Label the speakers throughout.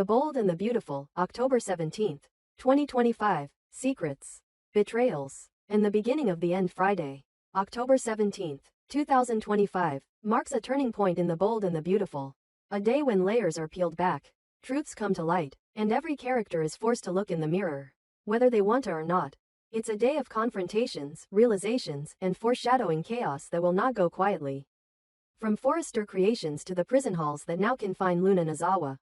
Speaker 1: The Bold and the Beautiful, October 17, 2025, Secrets, Betrayals, and the Beginning of the End. Friday, October 17, 2025, marks a turning point in The Bold and the Beautiful. A day when layers are peeled back, truths come to light, and every character is forced to look in the mirror, whether they want to or not. It's a day of confrontations, realizations, and foreshadowing chaos that will not go quietly. From Forrester creations to the prison halls that now confine Luna Nozawa.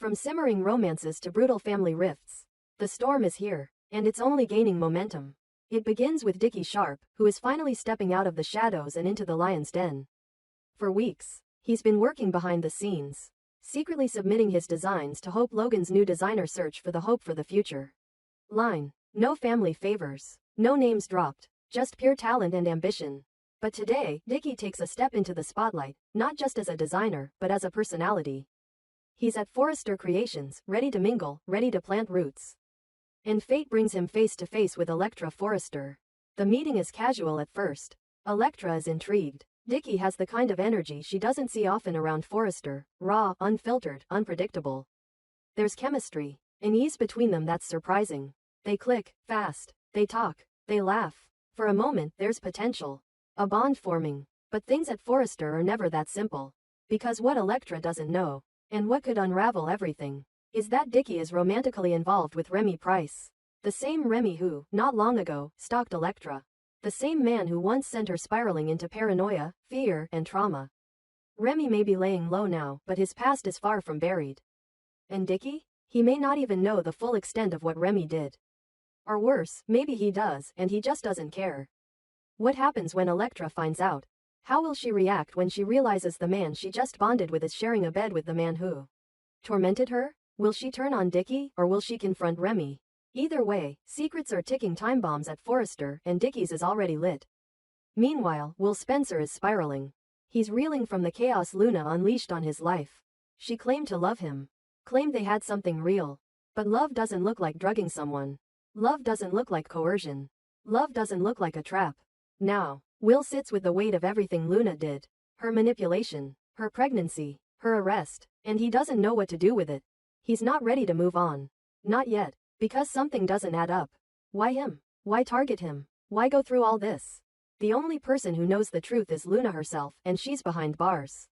Speaker 1: From simmering romances to brutal family rifts. The storm is here, and it's only gaining momentum. It begins with Dickie Sharp, who is finally stepping out of the shadows and into the lion's den. For weeks, he's been working behind the scenes, secretly submitting his designs to Hope Logan's new designer search for the hope for the future line. No family favors, no names dropped, just pure talent and ambition. But today, Dickie takes a step into the spotlight, not just as a designer, but as a personality. He's at Forrester Creations, ready to mingle, ready to plant roots. And fate brings him face to face with Elektra Forrester. The meeting is casual at first. Elektra is intrigued. Dickie has the kind of energy she doesn't see often around Forrester, raw, unfiltered, unpredictable. There's chemistry, an ease between them that's surprising. They click, fast, they talk, they laugh. For a moment, there's potential. A bond forming. But things at Forrester are never that simple. Because what Elektra doesn't know, and what could unravel everything, is that Dickie is romantically involved with Remy Price. The same Remy who, not long ago, stalked Elektra. The same man who once sent her spiraling into paranoia, fear, and trauma. Remy may be laying low now, but his past is far from buried. And Dickie? He may not even know the full extent of what Remy did. Or worse, maybe he does, and he just doesn't care. What happens when Elektra finds out? How will she react when she realizes the man she just bonded with is sharing a bed with the man who tormented her? Will she turn on Dickie, or will she confront Remy? Either way, secrets are ticking time bombs at Forrester, and Dickie's is already lit. Meanwhile, Will Spencer is spiraling. He's reeling from the chaos Luna unleashed on his life. She claimed to love him. Claimed they had something real. But love doesn't look like drugging someone. Love doesn't look like coercion. Love doesn't look like a trap. Now, Will sits with the weight of everything Luna did. Her manipulation, her pregnancy, her arrest, and he doesn't know what to do with it. He's not ready to move on. Not yet, because something doesn't add up. Why him? Why target him? Why go through all this? The only person who knows the truth is Luna herself, and she's behind bars.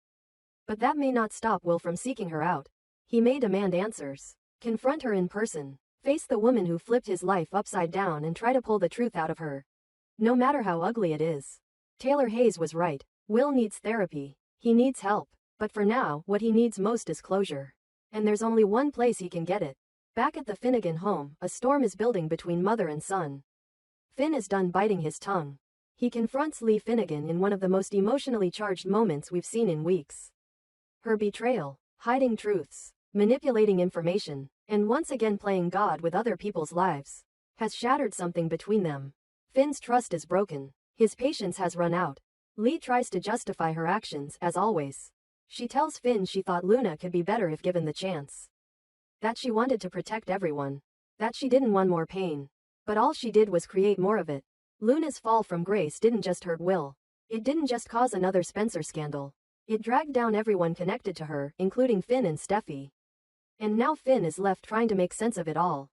Speaker 1: But that may not stop Will from seeking her out. He may demand answers. Confront her in person. Face the woman who flipped his life upside down and try to pull the truth out of her. No matter how ugly it is. Taylor Hayes was right. Will needs therapy. He needs help. But for now, what he needs most is closure. And there's only one place he can get it. Back at the Finnegan home, a storm is building between mother and son. Finn is done biting his tongue. He confronts Lee Finnegan in one of the most emotionally charged moments we've seen in weeks. Her betrayal, hiding truths, manipulating information, and once again playing God with other people's lives, has shattered something between them. Finn's trust is broken. His patience has run out. Lee tries to justify her actions, as always. She tells Finn she thought Luna could be better if given the chance. That she wanted to protect everyone. That she didn't want more pain. But all she did was create more of it. Luna's fall from grace didn't just hurt Will. It didn't just cause another Spencer scandal. It dragged down everyone connected to her, including Finn and Steffi. And now Finn is left trying to make sense of it all.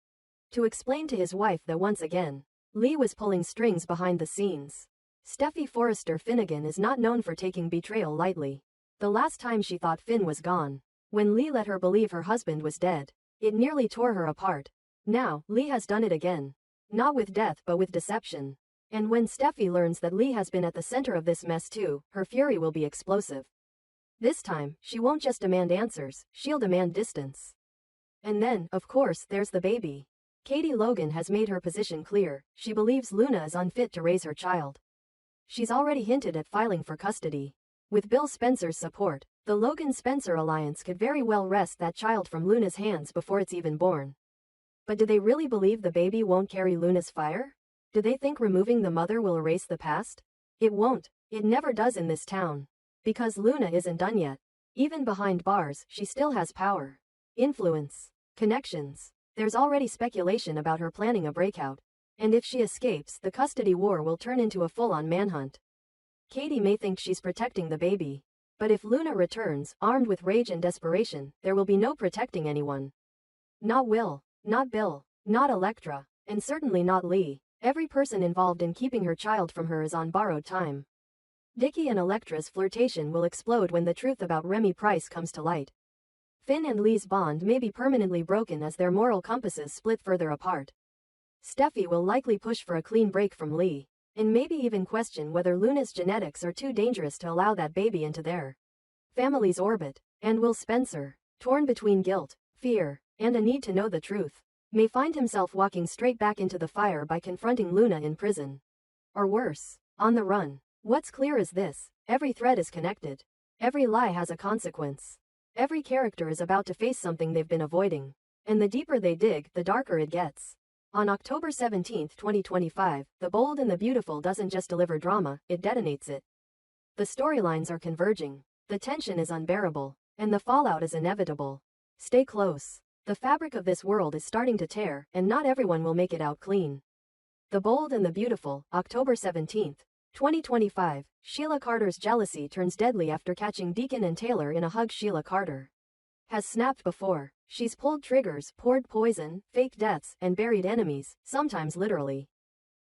Speaker 1: To explain to his wife that once again, Lee was pulling strings behind the scenes. Steffi Forrester Finnegan is not known for taking betrayal lightly. The last time she thought Finn was gone, when Lee let her believe her husband was dead, it nearly tore her apart. Now, Lee has done it again. Not with death but with deception. And when Steffi learns that Lee has been at the center of this mess too, her fury will be explosive. This time, she won't just demand answers, she'll demand distance. And then, of course, there's the baby. Katie Logan has made her position clear. She believes Luna is unfit to raise her child. She's already hinted at filing for custody. With Bill Spencer's support, the Logan-Spencer alliance could very well wrest that child from Luna's hands before it's even born. But do they really believe the baby won't carry Luna's fire? Do they think removing the mother will erase the past? It won't. It never does in this town. Because Luna isn't done yet. Even behind bars, she still has power, influence, connections. There's already speculation about her planning a breakout. And if she escapes, the custody war will turn into a full-on manhunt. Katie may think she's protecting the baby. But if Luna returns, armed with rage and desperation, there will be no protecting anyone. Not Will, not Bill, not Electra, and certainly not Lee. Every person involved in keeping her child from her is on borrowed time. Dickie and Electra's flirtation will explode when the truth about Remy Price comes to light. Finn and Lee's bond may be permanently broken as their moral compasses split further apart. Steffi will likely push for a clean break from Lee, and maybe even question whether Luna's genetics are too dangerous to allow that baby into their family's orbit. And Will Spencer, torn between guilt, fear, and a need to know the truth, may find himself walking straight back into the fire by confronting Luna in prison. Or worse, on the run. What's clear is this: every thread is connected. Every lie has a consequence. Every character is about to face something they've been avoiding. And the deeper they dig, the darker it gets. On October 17, 2025, The Bold and the Beautiful doesn't just deliver drama, it detonates it. The storylines are converging. The tension is unbearable. And the fallout is inevitable. Stay close. The fabric of this world is starting to tear, and not everyone will make it out clean. The Bold and the Beautiful, October 17, 2025. Sheila Carter's jealousy turns deadly after catching Deacon and Taylor in a hug. Sheila Carter has snapped before. She's pulled triggers, poured poison, faked deaths, and buried enemies, sometimes literally.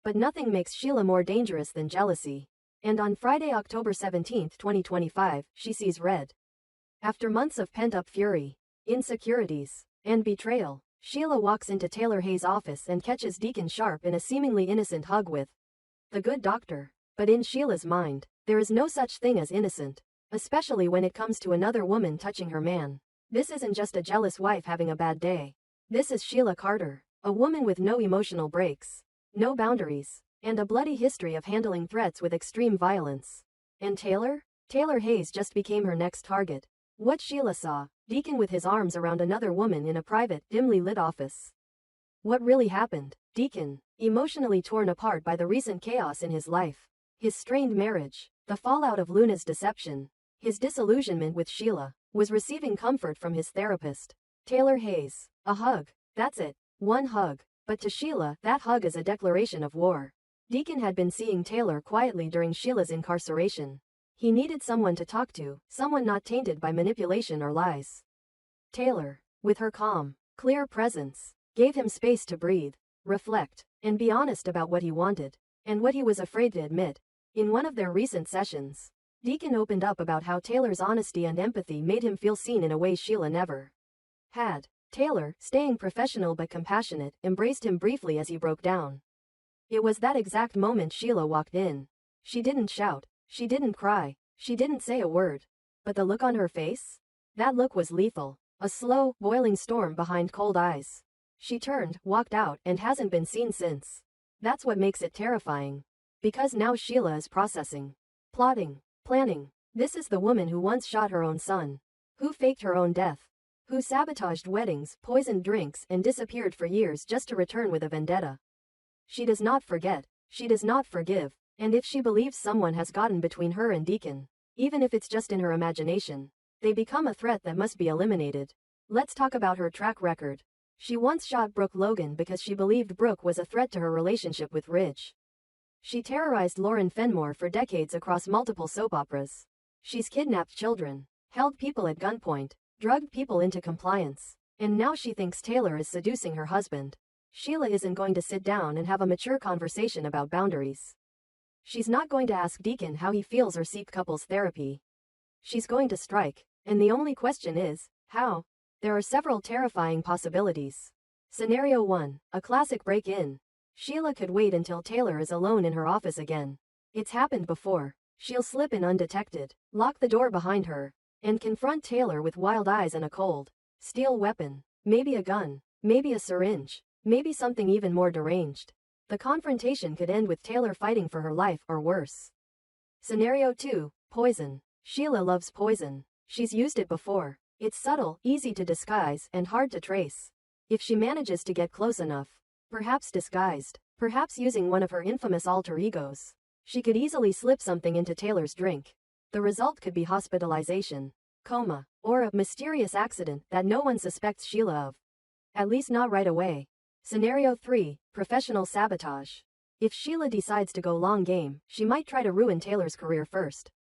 Speaker 1: But nothing makes Sheila more dangerous than jealousy. And on Friday, October 17, 2025, she sees red. After months of pent-up fury, insecurities, and betrayal, Sheila walks into Taylor Hayes' office and catches Deacon Sharp in a seemingly innocent hug with the good doctor. But in Sheila's mind, there is no such thing as innocent, especially when it comes to another woman touching her man. This isn't just a jealous wife having a bad day. This is Sheila Carter, a woman with no emotional breaks, no boundaries, and a bloody history of handling threats with extreme violence. And Taylor? Taylor Hayes just became her next target. What Sheila saw: Deacon with his arms around another woman in a private, dimly lit office. What really happened? Deacon, emotionally torn apart by the recent chaos in his life. His strained marriage, the fallout of Luna's deception, his disillusionment with Sheila, was receiving comfort from his therapist. Taylor Hayes. A hug. That's it. One hug. But to Sheila, that hug is a declaration of war. Deacon had been seeing Taylor quietly during Sheila's incarceration. He needed someone to talk to, someone not tainted by manipulation or lies. Taylor, with her calm, clear presence, gave him space to breathe, reflect, and be honest about what he wanted, and what he was afraid to admit. In one of their recent sessions, Deacon opened up about how Taylor's honesty and empathy made him feel seen in a way Sheila never had. Taylor, staying professional but compassionate, embraced him briefly as he broke down. It was that exact moment Sheila walked in. She didn't shout. She didn't cry. She didn't say a word. But the look on her face? That look was lethal. A slow, boiling storm behind cold eyes. She turned, walked out, and hasn't been seen since. That's what makes it terrifying. Because now Sheila is processing. Plotting. Planning. This is the woman who once shot her own son. Who faked her own death. Who sabotaged weddings, poisoned drinks, and disappeared for years just to return with a vendetta. She does not forget. She does not forgive. And if she believes someone has gotten between her and Deacon, even if it's just in her imagination, they become a threat that must be eliminated. Let's talk about her track record. She once shot Brooke Logan because she believed Brooke was a threat to her relationship with Ridge. She terrorized Lauren Fenmore for decades across multiple soap operas. She's kidnapped children, held people at gunpoint, drugged people into compliance, and now she thinks Taylor is seducing her husband. Sheila isn't going to sit down and have a mature conversation about boundaries. She's not going to ask Deacon how he feels or seek couples therapy. She's going to strike, and the only question is, how? There are several terrifying possibilities. Scenario 1, a classic break-in. Sheila could wait until Taylor is alone in her office again. It's happened before. She'll slip in undetected, lock the door behind her, and confront Taylor with wild eyes and a cold steel weapon. Maybe a gun, maybe a syringe, maybe something even more deranged. The confrontation could end with Taylor fighting for her life or worse. Scenario 2, poison. Sheila loves poison. She's used it before. It's subtle, easy to disguise, and hard to trace. If she manages to get close enough, perhaps disguised, perhaps using one of her infamous alter egos, she could easily slip something into Taylor's drink. The result could be hospitalization, coma, or a mysterious accident that no one suspects Sheila of. At least not right away. Scenario 3, professional sabotage. If Sheila decides to go long game, she might try to ruin Taylor's career first.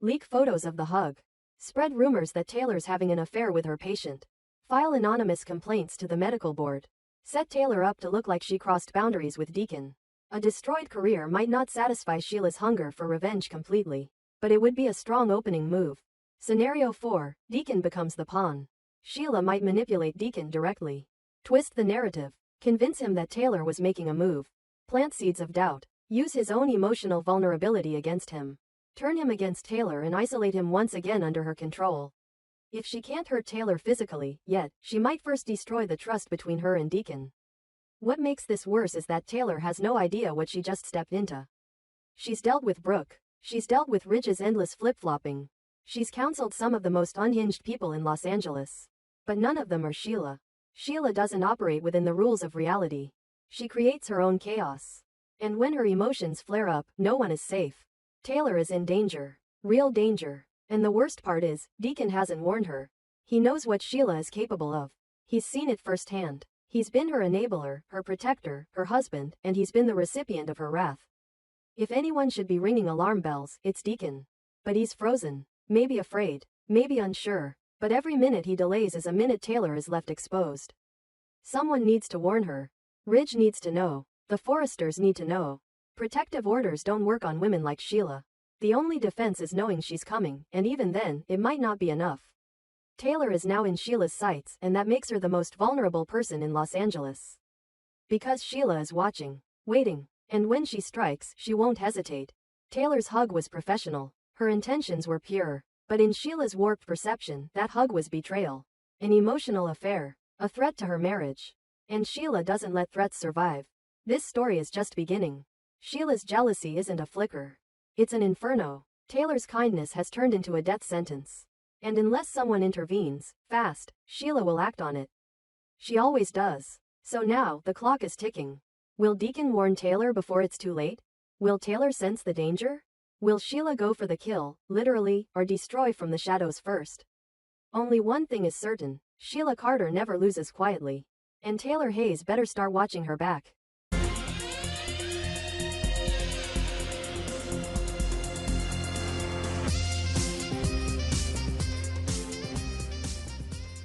Speaker 1: Leak photos of the hug. Spread rumors that Taylor's having an affair with her patient. File anonymous complaints to the medical board. Set Taylor up to look like she crossed boundaries with Deacon. A destroyed career might not satisfy Sheila's hunger for revenge completely, but it would be a strong opening move. Scenario 4, Deacon becomes the pawn. Sheila might manipulate Deacon directly. Twist the narrative. Convince him that Taylor was making a move. Plant seeds of doubt. Use his own emotional vulnerability against him. Turn him against Taylor and isolate him once again under her control. If she can't hurt Taylor physically, yet, she might first destroy the trust between her and Deacon. What makes this worse is that Taylor has no idea what she just stepped into. She's dealt with Brooke. She's dealt with Ridge's endless flip-flopping. She's counseled some of the most unhinged people in Los Angeles. But none of them are Sheila. Sheila doesn't operate within the rules of reality. She creates her own chaos. And when her emotions flare up, no one is safe. Taylor is in danger. Real danger. And the worst part is, Deacon hasn't warned her. He knows what Sheila is capable of. He's seen it firsthand. He's been her enabler, her protector, her husband, and he's been the recipient of her wrath. If anyone should be ringing alarm bells, it's Deacon. But he's frozen. Maybe afraid. Maybe unsure. But every minute he delays is a minute Taylor is left exposed. Someone needs to warn her. Ridge needs to know. The Forresters need to know. Protective orders don't work on women like Sheila. The only defense is knowing she's coming, and even then, it might not be enough. Taylor is now in Sheila's sights, and that makes her the most vulnerable person in Los Angeles. Because Sheila is watching, waiting, and when she strikes, she won't hesitate. Taylor's hug was professional. Her intentions were pure. But in Sheila's warped perception, that hug was betrayal. An emotional affair. A threat to her marriage. And Sheila doesn't let threats survive. This story is just beginning. Sheila's jealousy isn't a flicker. It's an inferno. Taylor's kindness has turned into a death sentence. And unless someone intervenes, fast, Sheila will act on it. She always does. So now, the clock is ticking. Will Deacon warn Taylor before it's too late? Will Taylor sense the danger? Will Sheila go for the kill, literally, or destroy from the shadows first? Only one thing is certain, Sheila Carter never loses quietly. And Taylor Hayes better start watching her back.